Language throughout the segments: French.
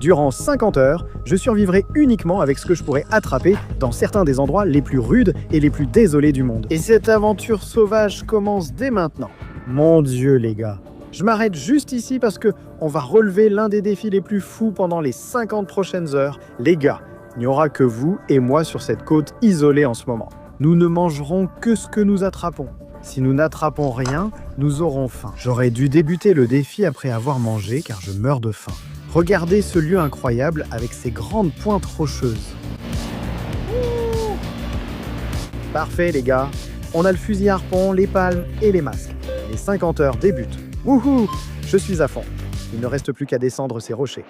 Durant 50 heures, je survivrai uniquement avec ce que je pourrais attraper dans certains des endroits les plus rudes et les plus désolés du monde. Et cette aventure sauvage commence dès maintenant. Mon Dieu les gars, je m'arrête juste ici parce que on va relever l'un des défis les plus fous pendant les 50 prochaines heures. Les gars, il n'y aura que vous et moi sur cette côte isolée en ce moment. Nous ne mangerons que ce que nous attrapons. Si nous n'attrapons rien, nous aurons faim. J'aurais dû débuter le défi après avoir mangé car je meurs de faim. Regardez ce lieu incroyable avec ses grandes pointes rocheuses. Parfait les gars, on a le fusil à harpon, les palmes et les masques. Les 50 heures débutent. Wouhou, je suis à fond. Il ne reste plus qu'à descendre ces rochers.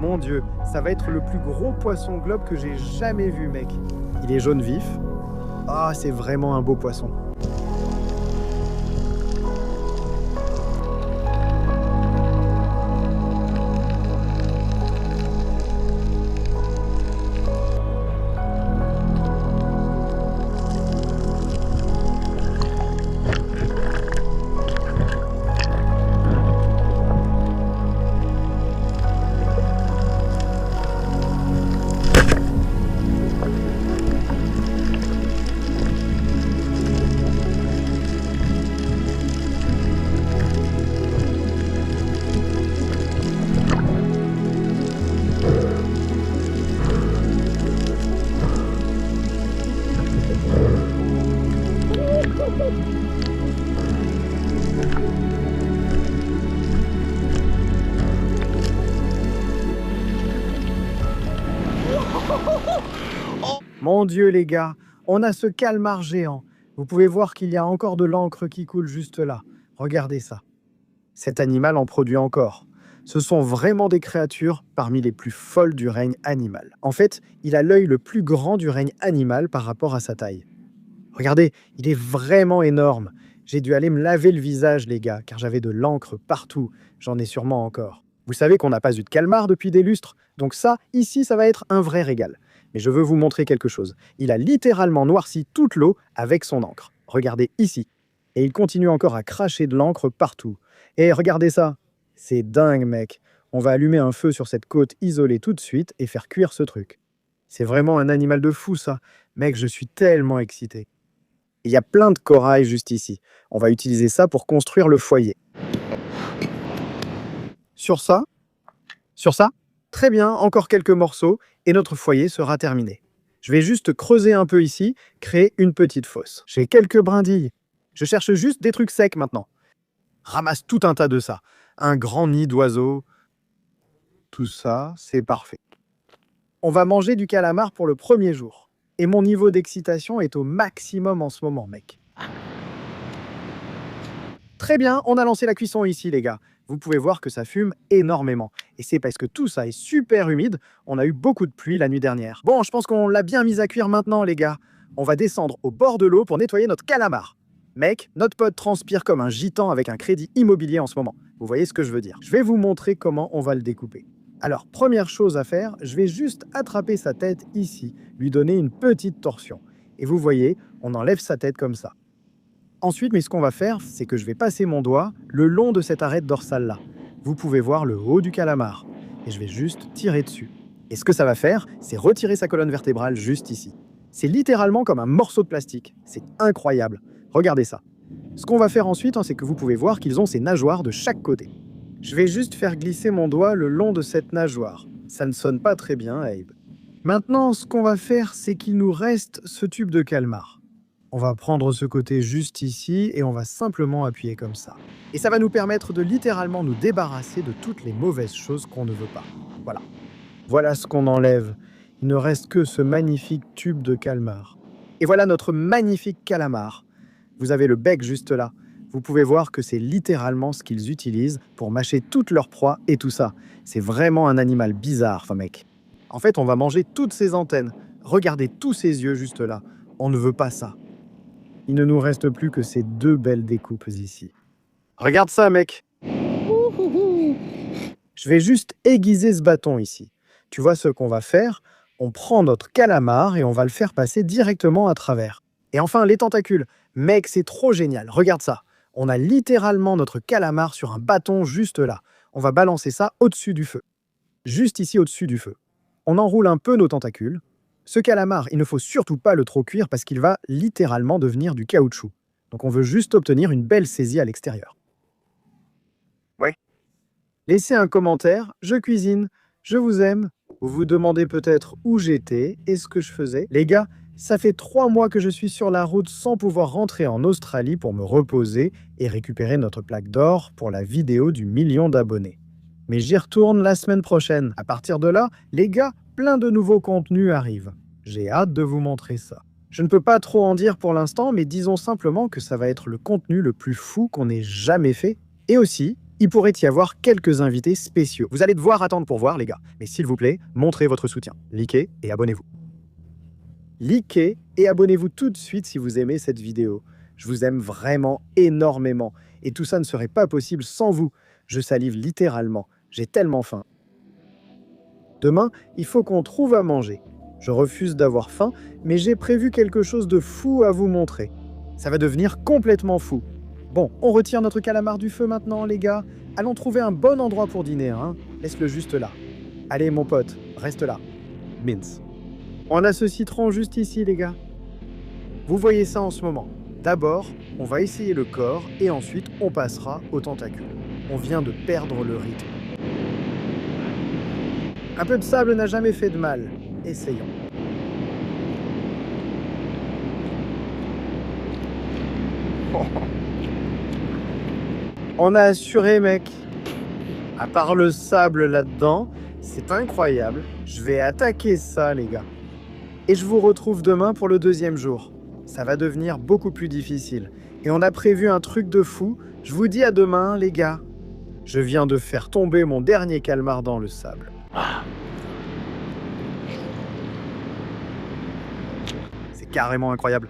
Mon Dieu, ça va être le plus gros poisson globe que j'ai jamais vu, mec. Il est jaune vif. Ah, c'est vraiment un beau poisson. Mon Dieu les gars, on a ce calmar géant. Vous pouvez voir qu'il y a encore de l'encre qui coule juste là. Regardez ça. Cet animal en produit encore. Ce sont vraiment des créatures parmi les plus folles du règne animal. En fait, il a l'œil le plus grand du règne animal par rapport à sa taille. Regardez, il est vraiment énorme. J'ai dû aller me laver le visage les gars, car j'avais de l'encre partout. J'en ai sûrement encore. Vous savez qu'on n'a pas eu de calmar depuis des lustres, donc ça, ici, ça va être un vrai régal. Mais je veux vous montrer quelque chose. Il a littéralement noirci toute l'eau avec son encre. Regardez ici. Et il continue encore à cracher de l'encre partout. Et regardez ça. C'est dingue, mec. On va allumer un feu sur cette côte isolée tout de suite et faire cuire ce truc. C'est vraiment un animal de fou, ça. Mec, je suis tellement excité. Il y a plein de corail juste ici. On va utiliser ça pour construire le foyer. Sur ça. Très bien, encore quelques morceaux et notre foyer sera terminé. Je vais juste creuser un peu ici, créer une petite fosse. J'ai quelques brindilles. Je cherche juste des trucs secs maintenant. Ramasse tout un tas de ça. Un grand nid d'oiseaux. Tout ça, c'est parfait. On va manger du calamar pour le premier jour. Et mon niveau d'excitation est au maximum en ce moment, mec. Très bien, on a lancé la cuisson ici, les gars. Vous pouvez voir que ça fume énormément. Et c'est parce que tout ça est super humide. On a eu beaucoup de pluie la nuit dernière. Bon, je pense qu'on l'a bien mis à cuire maintenant, les gars. On va descendre au bord de l'eau pour nettoyer notre calamar. Mec, notre pote transpire comme un gitan avec un crédit immobilier en ce moment. Vous voyez ce que je veux dire. Je vais vous montrer comment on va le découper. Alors, première chose à faire, je vais juste attraper sa tête ici, lui donner une petite torsion. Et vous voyez, on enlève sa tête comme ça. Ensuite, mais ce qu'on va faire, c'est que je vais passer mon doigt le long de cette arête dorsale-là. Vous pouvez voir le haut du calamar. Et je vais juste tirer dessus. Et ce que ça va faire, c'est retirer sa colonne vertébrale juste ici. C'est littéralement comme un morceau de plastique. C'est incroyable. Regardez ça. Ce qu'on va faire ensuite, c'est que vous pouvez voir qu'ils ont ces nageoires de chaque côté. Je vais juste faire glisser mon doigt le long de cette nageoire. Ça ne sonne pas très bien, Abe. Maintenant, ce qu'on va faire, c'est qu'il nous reste ce tube de calmar. On va prendre ce côté juste ici et on va simplement appuyer comme ça. Et ça va nous permettre de littéralement nous débarrasser de toutes les mauvaises choses qu'on ne veut pas. Voilà. Voilà ce qu'on enlève. Il ne reste que ce magnifique tube de calmar. Et voilà notre magnifique calamar. Vous avez le bec juste là. Vous pouvez voir que c'est littéralement ce qu'ils utilisent pour mâcher toute leur proie et tout ça. C'est vraiment un animal bizarre, enfin mec. En fait, on va manger toutes ces antennes. Regardez tous ces yeux juste là. On ne veut pas ça. Il ne nous reste plus que ces deux belles découpes ici. Regarde ça, mec. Je vais juste aiguiser ce bâton ici. Tu vois ce qu'on va faire? On prend notre calamar et on va le faire passer directement à travers. Et enfin, les tentacules. Mec, c'est trop génial. Regarde ça. On a littéralement notre calamar sur un bâton juste là. On va balancer ça au-dessus du feu. Juste ici au-dessus du feu. On enroule un peu nos tentacules. Ce calamar, il ne faut surtout pas le trop cuire parce qu'il va littéralement devenir du caoutchouc. Donc on veut juste obtenir une belle saisie à l'extérieur. Ouais. Laissez un commentaire, je cuisine, je vous aime. Vous vous demandez peut-être où j'étais et ce que je faisais. Les gars, ça fait 3 mois que je suis sur la route sans pouvoir rentrer en Australie pour me reposer et récupérer notre plaque d'or pour la vidéo du 1 000 000 d'abonnés. Mais j'y retourne la semaine prochaine. À partir de là, les gars, plein de nouveaux contenus arrivent. J'ai hâte de vous montrer ça. Je ne peux pas trop en dire pour l'instant, mais disons simplement que ça va être le contenu le plus fou qu'on ait jamais fait. Et aussi, il pourrait y avoir quelques invités spéciaux. Vous allez devoir attendre pour voir, les gars. Mais s'il vous plaît, montrez votre soutien. Likez et abonnez-vous. Likez et abonnez-vous tout de suite si vous aimez cette vidéo. Je vous aime vraiment énormément. Et tout ça ne serait pas possible sans vous. Je salive littéralement. J'ai tellement faim. Demain, il faut qu'on trouve à manger. Je refuse d'avoir faim, mais j'ai prévu quelque chose de fou à vous montrer. Ça va devenir complètement fou. Bon, on retire notre calamar du feu maintenant, les gars. Allons trouver un bon endroit pour dîner, hein. Laisse-le juste là. Allez, mon pote, reste là. Mince. On a ce citron juste ici, les gars. Vous voyez ça en ce moment. D'abord, on va essayer le corps et ensuite, on passera aux tentacules. On vient de perdre le rythme. Un peu de sable n'a jamais fait de mal. Essayons. On a assuré, mec. À part le sable là-dedans, c'est incroyable. Je vais attaquer ça, les gars. Et je vous retrouve demain pour le 2e jour. Ça va devenir beaucoup plus difficile. Et on a prévu un truc de fou. Je vous dis à demain, les gars. Je viens de faire tomber mon dernier calmar dans le sable. C'est carrément incroyable.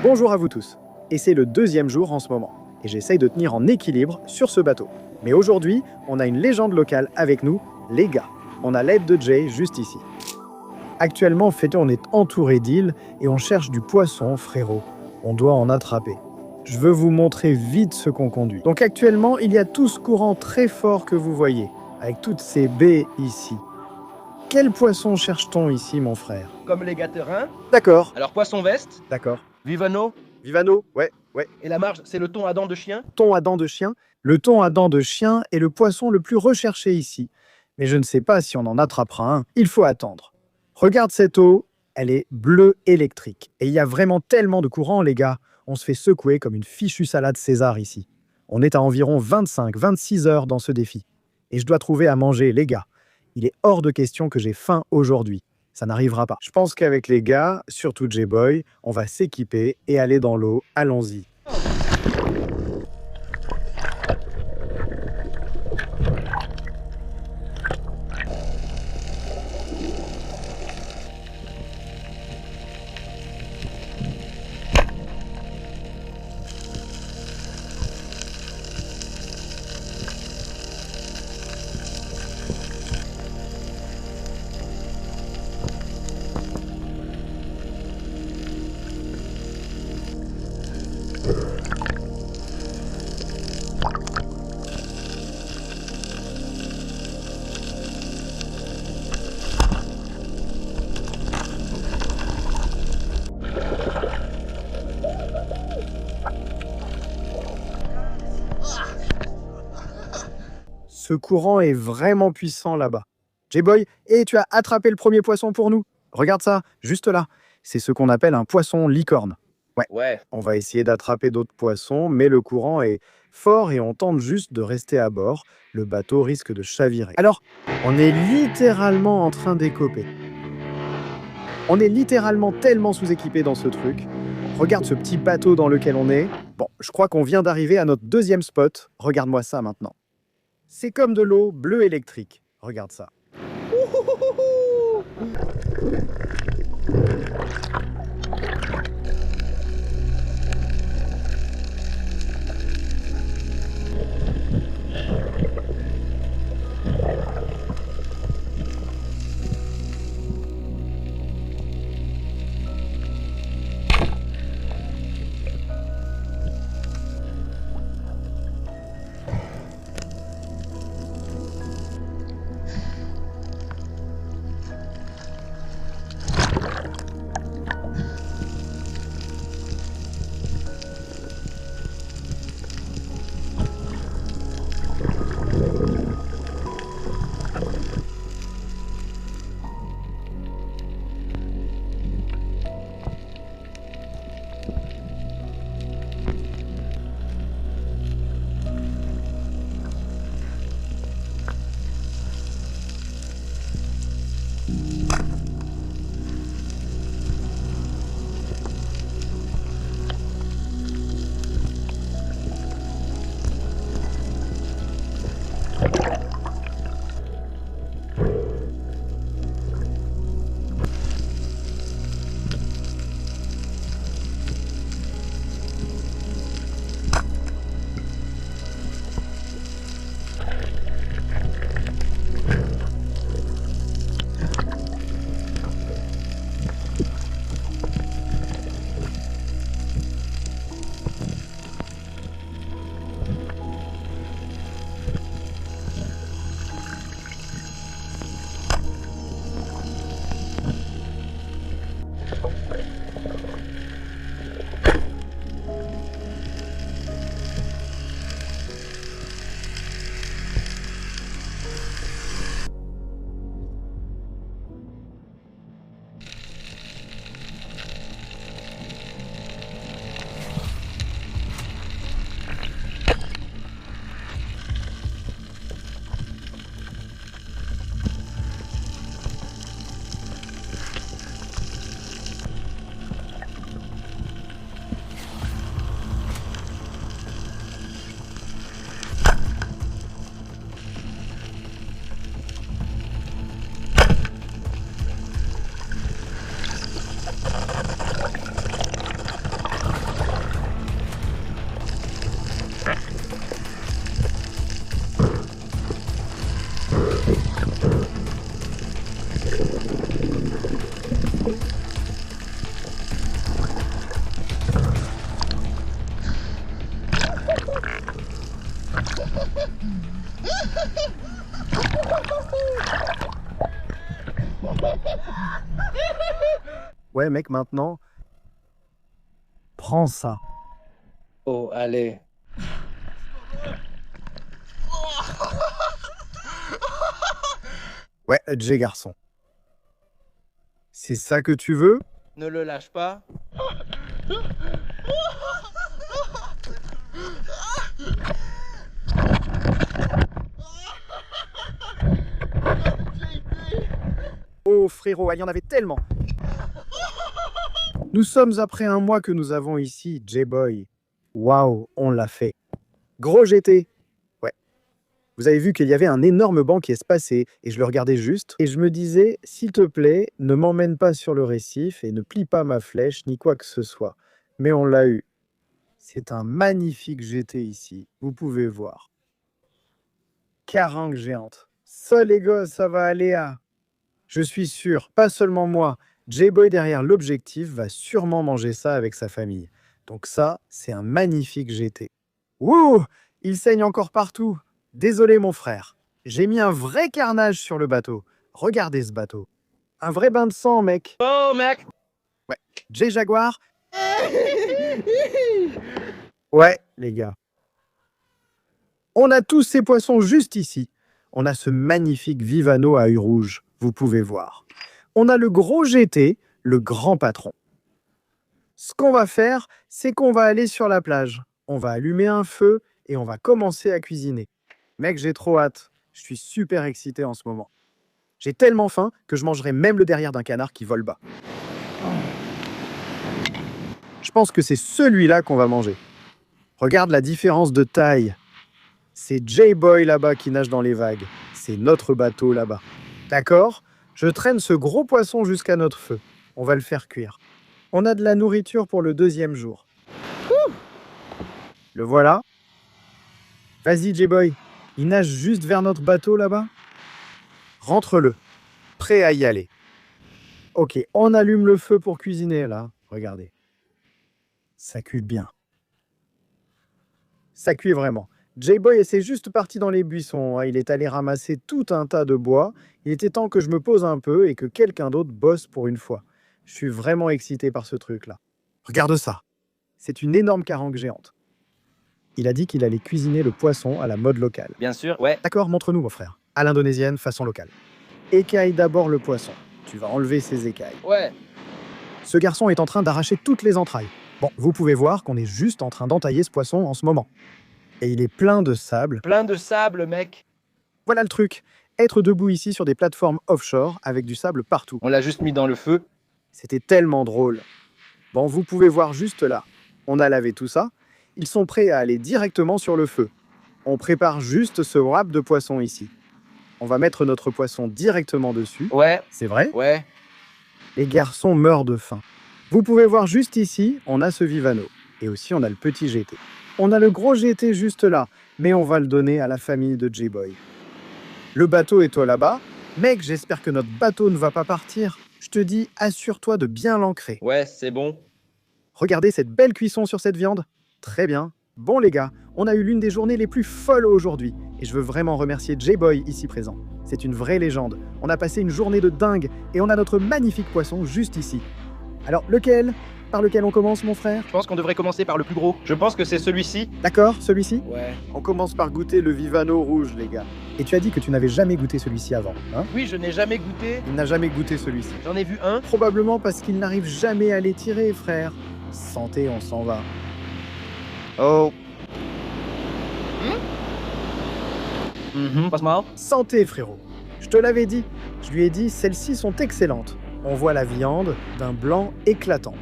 Bonjour à vous tous. Et c'est le 2e jour en ce moment. Et j'essaye de tenir en équilibre sur ce bateau. Mais aujourd'hui, on a une légende locale avec nous, les gars. On a l'aide de Jay juste ici. Actuellement, on est entouré d'îles et on cherche du poisson, frérot. On doit en attraper. Je veux vous montrer vite ce qu'on conduit. Donc actuellement, il y a tout ce courant très fort que vous voyez, avec toutes ces baies ici. Quel poisson cherche-t-on ici, mon frère? Comme les gâterins. D'accord. Alors poisson veste, D'accord. vivano. Vivano, ouais. Et la marge, c'est le thon à dents de chien. Thon à dents de chien. Le thon à dents de chien est le poisson le plus recherché ici. Mais je ne sais pas si on en attrapera un. Il faut attendre. Regarde cette eau, elle est bleue électrique. Et il y a vraiment tellement de courant, les gars. On se fait secouer comme une fichue salade César ici. On est à environ 25-26 heures dans ce défi. Et je dois trouver à manger, les gars. Il est hors de question que j'ai faim aujourd'hui. Ça n'arrivera pas. Je pense qu'avec les gars, surtout J-Boy, on va s'équiper et aller dans l'eau. Allons-y. Ce courant est vraiment puissant là-bas. J-Boy, et tu as attrapé le premier poisson pour nous. Regarde ça, juste là. C'est ce qu'on appelle un poisson licorne. Ouais. On va essayer d'attraper d'autres poissons, mais le courant est fort et on tente juste de rester à bord. Le bateau risque de chavirer. Alors, on est littéralement en train d'écoper. On est littéralement tellement sous-équipé dans ce truc. Regarde ce petit bateau dans lequel on est. Bon, je crois qu'on vient d'arriver à notre deuxième spot. Regarde-moi ça maintenant. C'est comme de l'eau bleue électrique. Regarde ça. Ouais, mec, maintenant, prends ça. Oh, allez. Ouais, Jay garçon. C'est ça que tu veux? Ne le lâche pas. Oh frérot, il y en avait tellement. Nous sommes après un mois que nous avons ici, J-Boy. Waouh, on l'a fait. Gros GT. Ouais. Vous avez vu qu'il y avait un énorme banc qui espacé et je le regardais juste et je me disais, s'il te plaît, ne m'emmène pas sur le récif et ne plie pas ma flèche ni quoi que ce soit. Mais on l'a eu. C'est un magnifique GT ici, vous pouvez voir. Carangue géante. Ça les gosses, ça va aller à... Je suis sûr, pas seulement moi, J-Boy derrière l'objectif va sûrement manger ça avec sa famille. Donc ça, c'est un magnifique GT. Wouh! Il saigne encore partout. Désolé mon frère. J'ai mis un vrai carnage sur le bateau. Regardez ce bateau. Un vrai bain de sang, mec. Oh, mec. Ouais. J Jaguar. Ouais, les gars. On a tous ces poissons juste ici. on a ce magnifique Vivano à œil rouge, vous pouvez voir. On a le gros GT, le grand patron. Ce qu'on va faire, c'est qu'on va aller sur la plage. On va allumer un feu et on va commencer à cuisiner. Mec, j'ai trop hâte. Je suis super excité en ce moment. J'ai tellement faim que je mangerai même le derrière d'un canard qui vole bas. Je pense que c'est celui-là qu'on va manger. Regarde la différence de taille. C'est J-Boy là-bas qui nage dans les vagues. C'est notre bateau là-bas. D'accord? Je traîne ce gros poisson jusqu'à notre feu. On va le faire cuire. On a de la nourriture pour le 2e jour. Le voilà. Vas-y, J-Boy. Il nage juste vers notre bateau là-bas. Rentre-le. Prêt à y aller. Ok, on allume le feu pour cuisiner là. Regardez. Ça cuit bien. Ça cuit vraiment. J-Boy est juste parti dans les buissons. Il est allé ramasser tout un tas de bois. Il était temps que je me pose un peu et que quelqu'un d'autre bosse pour une fois. Je suis vraiment excité par ce truc-là. Regarde ça. C'est une énorme carangue géante. Il a dit qu'il allait cuisiner le poisson à la mode locale. Bien sûr, ouais. D'accord, montre-nous, mon frère. À l'indonésienne, façon locale. Écaille d'abord le poisson. Tu vas enlever ses écailles. Ouais. Ce garçon est en train d'arracher toutes les entrailles. Bon, vous pouvez voir qu'on est juste en train d'entailler ce poisson en ce moment. Et il est plein de sable. Plein de sable, mec. Voilà le truc. Être debout ici sur des plateformes offshore avec du sable partout. On l'a juste mis dans le feu. C'était tellement drôle. Bon, vous pouvez voir juste là. On a lavé tout ça. Ils sont prêts à aller directement sur le feu. On prépare juste ce wrap de poisson ici. On va mettre notre poisson directement dessus. Ouais. C'est vrai? Ouais. Les garçons meurent de faim. Vous pouvez voir juste ici, on a ce Vivano. Et aussi, on a le petit GT. On a le gros GT juste là, mais on va le donner à la famille de J-Boy. Le bateau est toi là-bas. Mec, j'espère que notre bateau ne va pas partir. Je te dis, assure-toi de bien l'ancrer. Ouais, c'est bon. Regardez cette belle cuisson sur cette viande. Très bien. Bon les gars, on a eu l'une des journées les plus folles aujourd'hui. Et je veux vraiment remercier J-Boy ici présent. C'est une vraie légende. On a passé une journée de dingue et on a notre magnifique poisson juste ici. Alors lequel? Par lequel on commence, mon frère? Je pense qu'on devrait commencer par le plus gros. Je pense que c'est celui-ci. D'accord, celui-ci? Ouais. On commence par goûter le Vivano rouge, les gars. Et tu as dit que tu n'avais jamais goûté celui-ci avant, hein? Oui, je n'ai jamais goûté. Il n'a jamais goûté celui-ci. J'en ai vu un. Probablement parce qu'il n'arrive jamais à les tirer, frère. Santé, on s'en va. Oh. Passe mal. Santé, frérot. Je te l'avais dit. Je lui ai dit, celles-ci sont excellentes. On voit la viande d'un blanc éclatant.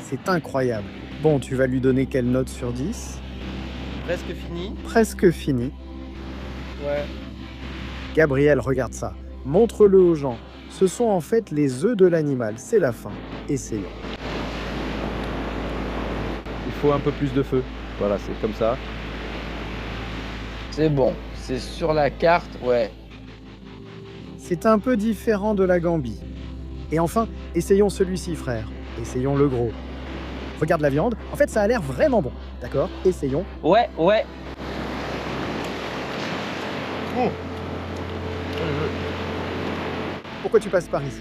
C'est incroyable. Bon, tu vas lui donner quelle note sur 10? Presque fini. Presque fini. Ouais. Gabriel, regarde ça. Montre-le aux gens. Ce sont en fait les œufs de l'animal. C'est la fin. Essayons. Il faut un peu plus de feu. Voilà, c'est comme ça. C'est bon. C'est sur la carte, ouais. C'est un peu différent de la Gambie. Et enfin, essayons celui-ci, frère. Essayons le gros. Regarde la viande. En fait, ça a l'air vraiment bon. D'accord? Essayons. Ouais, ouais. Pourquoi tu passes par ici?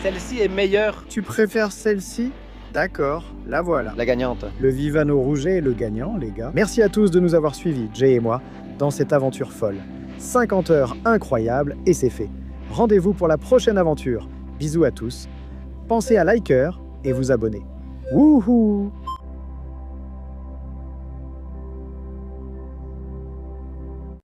Celle-ci est meilleure. Tu préfères celle-ci? D'accord, la voilà. La gagnante. Le Vivano Rouget est le gagnant, les gars. Merci à tous de nous avoir suivis, Jay et moi, dans cette aventure folle. 50 heures incroyables et c'est fait. Rendez-vous pour la prochaine aventure. Bisous à tous. Pensez à liker et vous abonner. Wouhou!